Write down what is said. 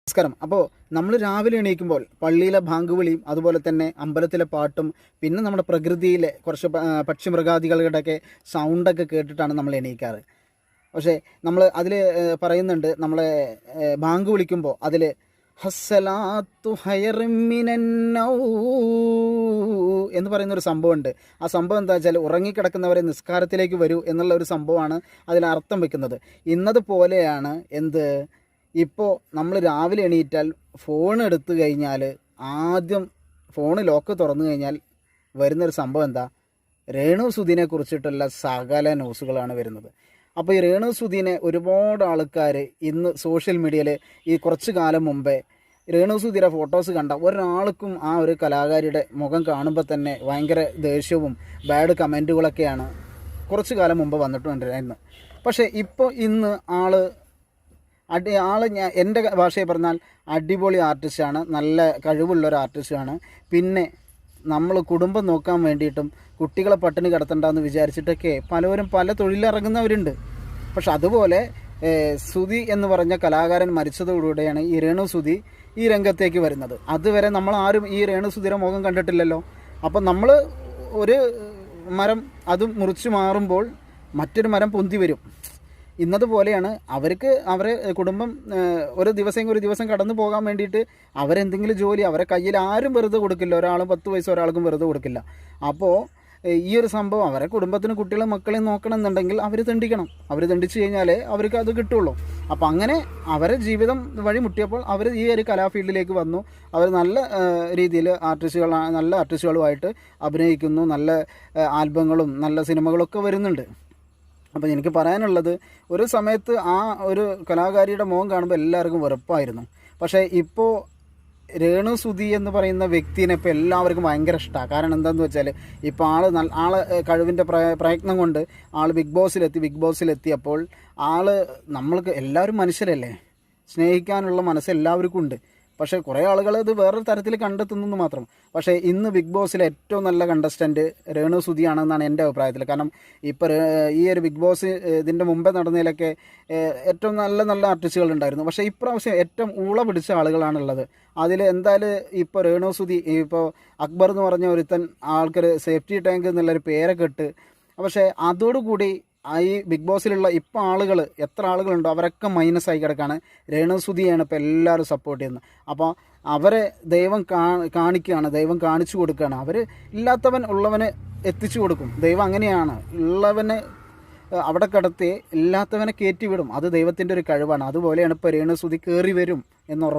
നമസ്കാരം. അപ്പോൾ നമ്മൾ രാവിലെ എണീക്കുമ്പോൾ പള്ളിയിലെ ബാങ്ക് വിളിയും അതുപോലെ തന്നെ അമ്പലത്തിലെ പാട്ടും പിന്നെ നമ്മുടെ പ്രകൃതിയിലെ കുറച്ച് പക്ഷിമൃഗാദികളുടെയൊക്കെ സൗണ്ടൊക്കെ കേട്ടിട്ടാണ് നമ്മൾ എണീക്കാറ്. പക്ഷേ നമ്മൾ അതിൽ പറയുന്നുണ്ട്, നമ്മളെ ബാങ്ക് വിളിക്കുമ്പോൾ അതിൽ ഹസ്സലാത്തു ഹയറിമിനന്നൗ എന്ന് പറയുന്നൊരു സംഭവമുണ്ട്. ആ സംഭവം എന്താ വെച്ചാൽ, ഉറങ്ങിക്കിടക്കുന്നവരെ നിസ്കാരത്തിലേക്ക് വരൂ എന്നുള്ള ഒരു സംഭവമാണ് അതിൽ അർത്ഥം വെക്കുന്നത്. ഇന്നതുപോലെയാണ് ഇപ്പോൾ നമ്മൾ രാവിലെ എണീറ്റാൽ ഫോൺ എടുത്തു കഴിഞ്ഞാൽ ആദ്യം ഫോൺ ലോക്ക് തുറന്നു കഴിഞ്ഞാൽ വരുന്നൊരു സംഭവം എന്താ, രേണു സുധീനെ കുറിച്ചിട്ടുള്ള സകല ന്യൂസുകളാണ് വരുന്നത്. അപ്പോൾ ഈ രേണു സുധീനെ ഒരുപാട് ആൾക്കാർ ഇന്ന് സോഷ്യൽ മീഡിയയിൽ ഈ കുറച്ച് കാലം മുമ്പേ രേണു സുധീരെ ഫോട്ടോസ് കണ്ട ഒരാൾക്കും ആ ഒരു കലാകാരിയുടെ മുഖം കാണുമ്പോൾ തന്നെ ഭയങ്കര ദേഷ്യവും ബാഡ് കമൻറ്റുകളൊക്കെയാണ് കുറച്ച് കാലം മുമ്പ് വന്നിട്ടുണ്ടായിരുന്നു. പക്ഷേ ഇപ്പോൾ ഇന്ന് ഞാൻ എൻ്റെ ഭാഷയിൽ പറഞ്ഞാൽ അടിപൊളി ആർട്ടിസ്റ്റാണ്, നല്ല കഴിവുള്ളൊരു ആർട്ടിസ്റ്റാണ്. പിന്നെ നമ്മൾ കുടുംബം നോക്കാൻ വേണ്ടിയിട്ടും കുട്ടികളെ പട്ടിണി കിടത്തണ്ടെന്ന് വിചാരിച്ചിട്ടൊക്കെ പലവരും പല തൊഴിലിറങ്ങുന്നവരുണ്ട്. പക്ഷെ അതുപോലെ സുധി എന്ന് പറഞ്ഞ കലാകാരൻ മരിച്ചതോടുകൂടെയാണ് ഈ രേണു സുധി ഈ രംഗത്തേക്ക് വരുന്നത്. അതുവരെ നമ്മൾ ആരും ഈ രേണു സുധിയുടെ മുഖം കണ്ടിട്ടില്ലല്ലോ. അപ്പം നമ്മൾ ഒരു മരം അത് മുറിച്ച് മാറുമ്പോൾ മറ്റൊരു മരം പൊന്തി വരും. ഇന്നതുപോലെയാണ് അവരെ കുടുംബം ഒരു ദിവസം കടന്നു പോകാൻ വേണ്ടിയിട്ട് അവരെന്തെങ്കിലും ജോലി അവരെ കയ്യിൽ ആരും വെറുതെ കൊടുക്കില്ല. ഒരാളും 10 പൈസ ഒരാൾക്കും വെറുതെ കൊടുക്കില്ല. അപ്പോൾ ഈ ഒരു സംഭവം അവരെ കുടുംബത്തിന് കുട്ടികളും മക്കളെയും നോക്കണം എന്നുണ്ടെങ്കിൽ അവർ തെണ്ടിക്കണം. അവർ തെണ്ടിച്ച് കഴിഞ്ഞാലേ അവർക്ക് അത് കിട്ടുള്ളൂ. അപ്പോൾ അങ്ങനെ അവരെ ജീവിതം വഴി മുട്ടിയപ്പോൾ അവർ ഈ ഒരു കലാഫീൽഡിലേക്ക് വന്നു. അവർ നല്ല രീതിയിൽ നല്ല ആർട്ടിസ്റ്റുകളുമായിട്ട് അഭിനയിക്കുന്നു. നല്ല ആൽബങ്ങളും നല്ല സിനിമകളൊക്കെ വരുന്നുണ്ട്. അപ്പോൾ എനിക്ക് പറയാനുള്ളത്, ഒരു സമയത്ത് ആ ഒരു കലാകാരിയുടെ മുഖം കാണുമ്പോൾ എല്ലാവർക്കും വെറുപ്പായിരുന്നു. പക്ഷേ ഇപ്പോൾ രേണു സുധി എന്ന് പറയുന്ന വ്യക്തിനെ ഇപ്പോൾ എല്ലാവർക്കും ഭയങ്കര ഇഷ്ടമാണ്. കാരണം എന്താണെന്ന് വെച്ചാൽ ഇപ്പോൾ ആള് കഴിവിൻ്റെ പ്രയത്നം കൊണ്ട് ബിഗ് ബോസിലെത്തിയപ്പോൾ നമ്മൾക്ക് എല്ലാവരും മനുഷ്യരല്ലേ, സ്നേഹിക്കാനുള്ള മനസ്സ് എല്ലാവർക്കും ഉണ്ട്. പക്ഷേ കുറേ ആളുകൾ ഇത് വേറൊരു തരത്തിൽ കണ്ടെത്തുന്നെന്ന് മാത്രം. പക്ഷേ ഇന്ന് ബിഗ് ബോസിലെ ഏറ്റവും നല്ല കണ്ടസ്റ്റൻറ്റ് രേണു സുധിയാണെന്നാണ് എൻ്റെ അഭിപ്രായത്തിൽ. കാരണം ഇപ്പോൾ ഈ ഒരു ബിഗ് ബോസ് ഇതിൻ്റെ മുമ്പേ നടന്നതിലൊക്കെ ഏറ്റവും നല്ല ആർട്ടിസ്റ്റുകൾ ഉണ്ടായിരുന്നു. പക്ഷേ ഇപ്രാവശ്യം ഏറ്റവും ഊള പിടിച്ച ആളുകളാണുള്ളത്. അതിൽ എന്തായാലും ഇപ്പോൾ രേണു സുധി, ഇപ്പോൾ അക്ബർ എന്ന് പറഞ്ഞ ഒരുത്തൻ ആൾക്കൊരു സേഫ്റ്റി ടാങ്ക് എന്നുള്ളൊരു പേരൊക്കെ ഇട്ട്, പക്ഷേ അതോടുകൂടി ഈ ബിഗ് ബോസിലുള്ള ഇപ്പോൾ എത്ര ആളുകളുണ്ടോ അവരൊക്കെ മൈനസായി കിടക്കുകയാണ്. രേണു സുധിയാണ് ഇപ്പോൾ എല്ലാവരും സപ്പോർട്ട് ചെയ്യുന്നത്. അപ്പോൾ അവരെ ദൈവം കാണിക്കുകയാണ്, ദൈവം കാണിച്ചു കൊടുക്കുകയാണ്. അവർ ഇല്ലാത്തവൻ ഉള്ളവന് എത്തിച്ചു കൊടുക്കും. ദൈവം അങ്ങനെയാണ്, ഉള്ളവന് അവിടെ കിടത്തി ഇല്ലാത്തവനെ കയറ്റി വിടും. അത് ദൈവത്തിൻ്റെ ഒരു കഴിവാണ്. അതുപോലെയാണ് ഇപ്പോൾ രേണു സുധി കയറി വരും എന്നുറപ്പ്.